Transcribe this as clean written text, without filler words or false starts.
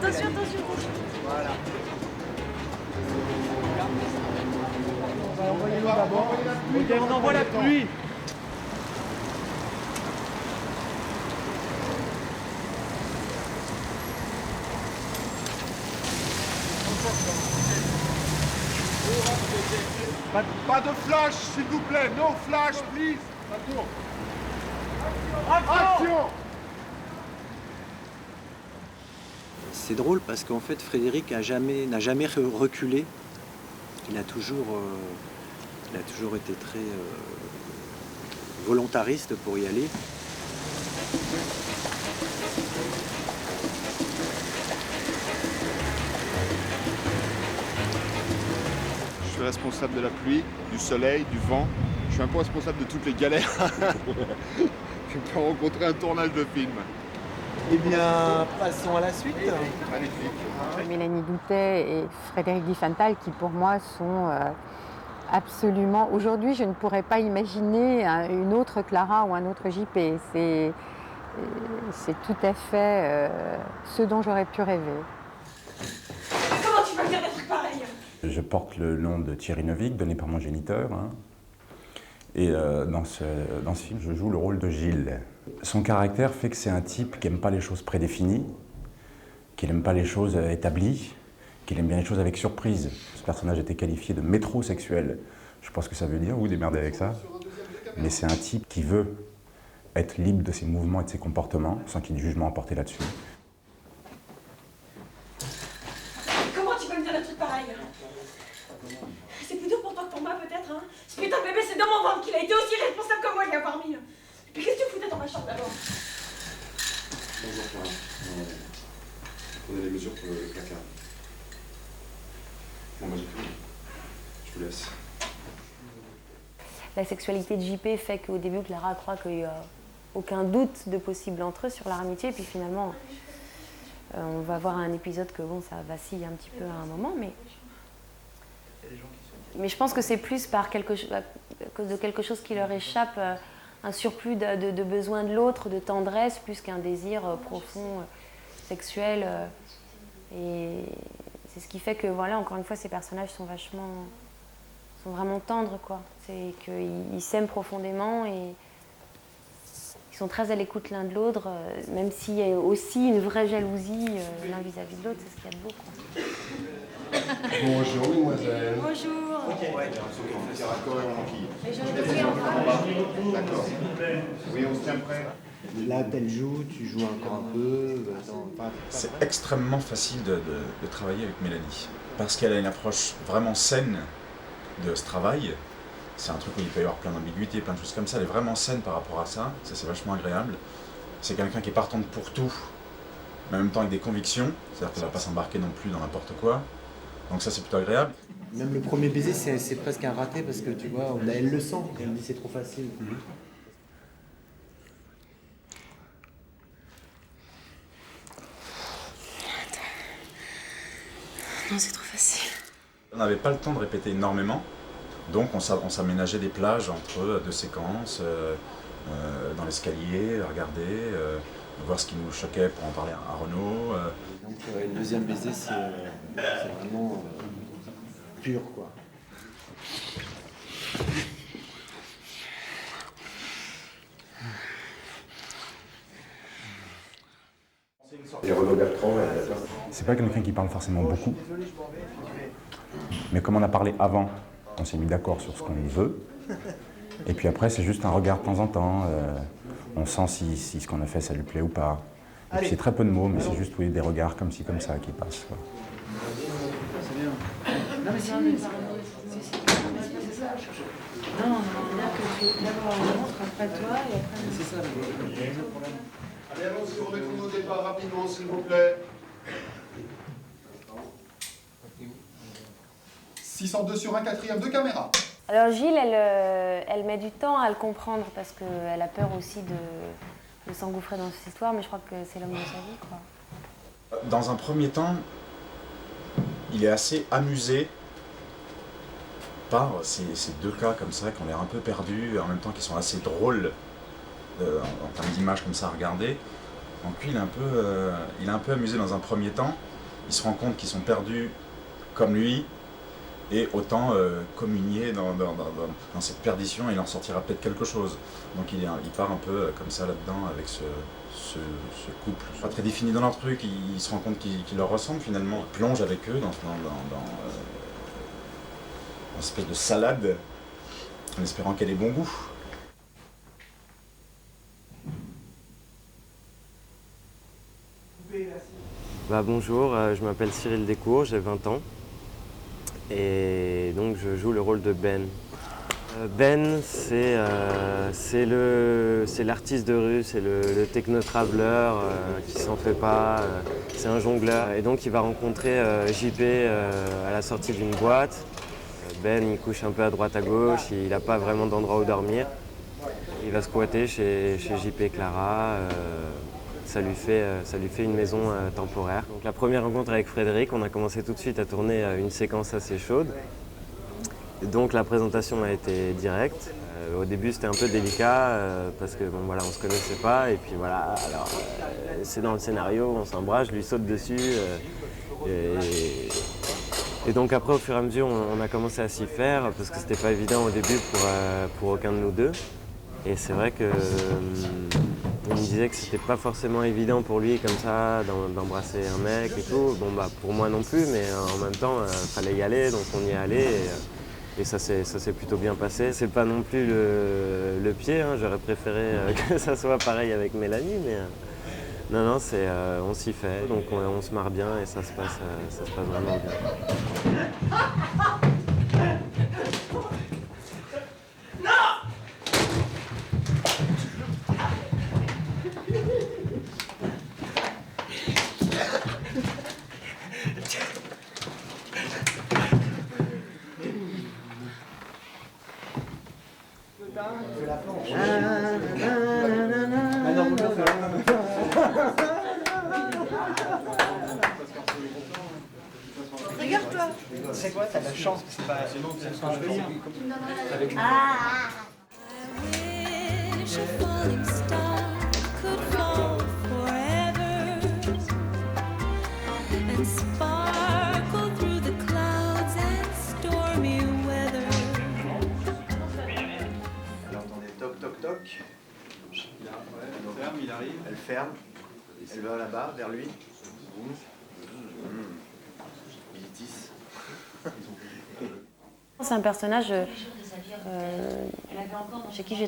Attention, attention. Voilà. On va envoyer l'eau d'abord. Ok, on envoie la pluie. Pas de flash, s'il vous plaît. No flash, please. Action. C'est drôle parce qu'en fait Frédéric n'a jamais reculé. Il a toujours été très volontariste pour y aller. Je suis responsable de la pluie, du soleil, du vent. Je suis un peu responsable de toutes les galères que peut rencontrer un tournage de film. Eh bien, passons à la suite. Magnifique. Mélanie Doutet et Frédéric Diffenthal qui pour moi sont absolument... Aujourd'hui, je ne pourrais pas imaginer une autre Clara ou un autre JP. C'est tout à fait ce dont j'aurais pu rêver. Comment tu peux me dire des trucs pareils? Je porte le nom de Thierry Neuvik, donné par mon géniteur. Et dans ce film, je joue le rôle de Gilles. Son caractère fait que c'est un type qui n'aime pas les choses prédéfinies, qui n'aime pas les choses établies, qui aime bien les choses avec surprise. Ce personnage était qualifié de métrosexuel. Je pense que ça veut dire, vous démerdez avec ça. Mais c'est un type qui veut être libre de ses mouvements et de ses comportements, sans qu'il y ait de jugement à porter là-dessus. Comment tu peux me dire des trucs pareils? C'est plus dur pour toi que pour moi, peut-être, hein? Ce putain de bébé, c'est dans mon ventre qu'il a été aussi responsable que moi, il y a parmi. Mais qu'est-ce que tu foutais dans ma chambre, d'abord? Bonjour Clara. On a les mesures pour le placard. Bon, bah j'ai fini. Je vous laisse. La sexualité de JP fait qu'au début, Clara croit qu'il n'y a aucun doute de possible entre eux sur leur amitié. Et puis finalement, on va voir un épisode que bon, ça vacille un petit peu à un moment. Mais je pense que c'est plus à cause de quelque chose qui leur échappe, un surplus de besoin de l'autre, de tendresse, plus qu'un désir profond, sexuel. Et c'est ce qui fait que, voilà, encore une fois, ces personnages sont vraiment tendres, quoi. C'est qu'ils s'aiment profondément et ils sont très à l'écoute l'un de l'autre, même s'il y a aussi une vraie jalousie l'un vis-à-vis de l'autre, c'est ce qu'il y a de beau, quoi. Bonjour, mademoiselle. Bonjour. C'est raccord et on enquille. Mais je ne peux plus en faire. D'accord. Oui, on se tient prêt. Là, tel joue, tu joues encore un peu. C'est extrêmement facile de travailler avec Mélanie, parce qu'elle a une approche vraiment saine de ce travail. C'est un truc où il peut y avoir plein d'ambiguïtés, plein de choses comme ça. Elle est vraiment saine par rapport à ça, c'est vachement agréable. C'est quelqu'un qui est partante pour tout, mais en même temps avec des convictions, c'est-à-dire qu'elle ne va pas s'embarquer non plus dans n'importe quoi. Donc ça, c'est plutôt agréable. Même le premier baiser, c'est presque un raté parce que tu vois, elle le sent. Elle me dit c'est trop facile. Non, c'est trop facile. On n'avait pas le temps de répéter énormément, donc on s'aménageait des plages entre deux séquences, dans l'escalier, regarder, voir ce qui nous choquait pour en parler à Renaud. Donc le deuxième baiser, c'est vraiment pur, quoi. Et Renaud Bertrand, C'est pas quelqu'un qui parle forcément beaucoup, mais comme on a parlé avant, on s'est mis d'accord sur ce qu'on veut. Et puis après, c'est juste un regard de temps en temps. On sent si ce qu'on a fait, ça lui plaît ou pas. Et puis c'est très peu de mots, mais c'est juste des regards comme ci, comme ça qui passent, quoi. C'est bien. Non, mais c'est ça. Non, c'est-à-dire que tu d'abord on montre après toi et après. C'est ça. Allez, allons-y, on retourne au départ rapidement, s'il vous plaît. 602 sur un quatrième de caméra. Alors Gilles, elle met du temps à le comprendre parce qu'elle a peur aussi de s'engouffrer dans cette histoire, mais je crois que c'est l'homme de sa vie, quoi. Dans un premier temps, il est assez amusé par ces deux cas comme ça qui ont l'air un peu perdus, en même temps qui sont assez drôles en termes d'image comme ça à regarder. Donc lui, il est un peu amusé dans un premier temps, il se rend compte qu'ils sont perdus comme lui, et autant communier dans cette perdition, et il en sortira peut-être quelque chose. Donc il part un peu comme ça là-dedans avec ce couple. Pas très défini dans leur truc, il se rend compte qu'il leur ressemble finalement. Il plonge avec eux dans une espèce de salade, en espérant qu'elle ait bon goût. Bonjour, je m'appelle Cyril Descours, j'ai 20 ans et donc je joue le rôle de Ben. Ben, c'est l'artiste de rue, c'est le techno-traveler qui s'en fait pas, c'est un jongleur. Et donc il va rencontrer JP à la sortie d'une boîte. Ben, il couche un peu à droite à gauche, il n'a pas vraiment d'endroit où dormir. Il va squatter chez JP et Clara. Ça lui fait une maison temporaire. Donc la première rencontre avec Frédéric, on a commencé tout de suite à tourner une séquence assez chaude. Et donc la présentation a été directe. Au début c'était un peu délicat parce que on se connaissait pas et puis voilà, alors c'est dans le scénario, on s'embrasse, je lui saute dessus et donc après au fur et à mesure on a commencé à s'y faire parce que c'était pas évident au début pour aucun de nous deux. Et c'est vrai que il me disait que c'était pas forcément évident pour lui comme ça d'embrasser un mec et tout. Bon pour moi non plus, mais en même temps fallait y aller, donc on y est allé et ça s'est plutôt bien passé. C'est pas non plus le pied, hein. J'aurais préféré que ça soit pareil avec Mélanie, mais non, on s'y fait, donc on se marre bien et ça se passe vraiment bien. Regarde-toi. C'est quoi, t'as de la chance que c'est pas... Avec toc. Il arrive. Elle ferme. Elle va là-bas, vers lui. C'est un personnage chez qui j'ai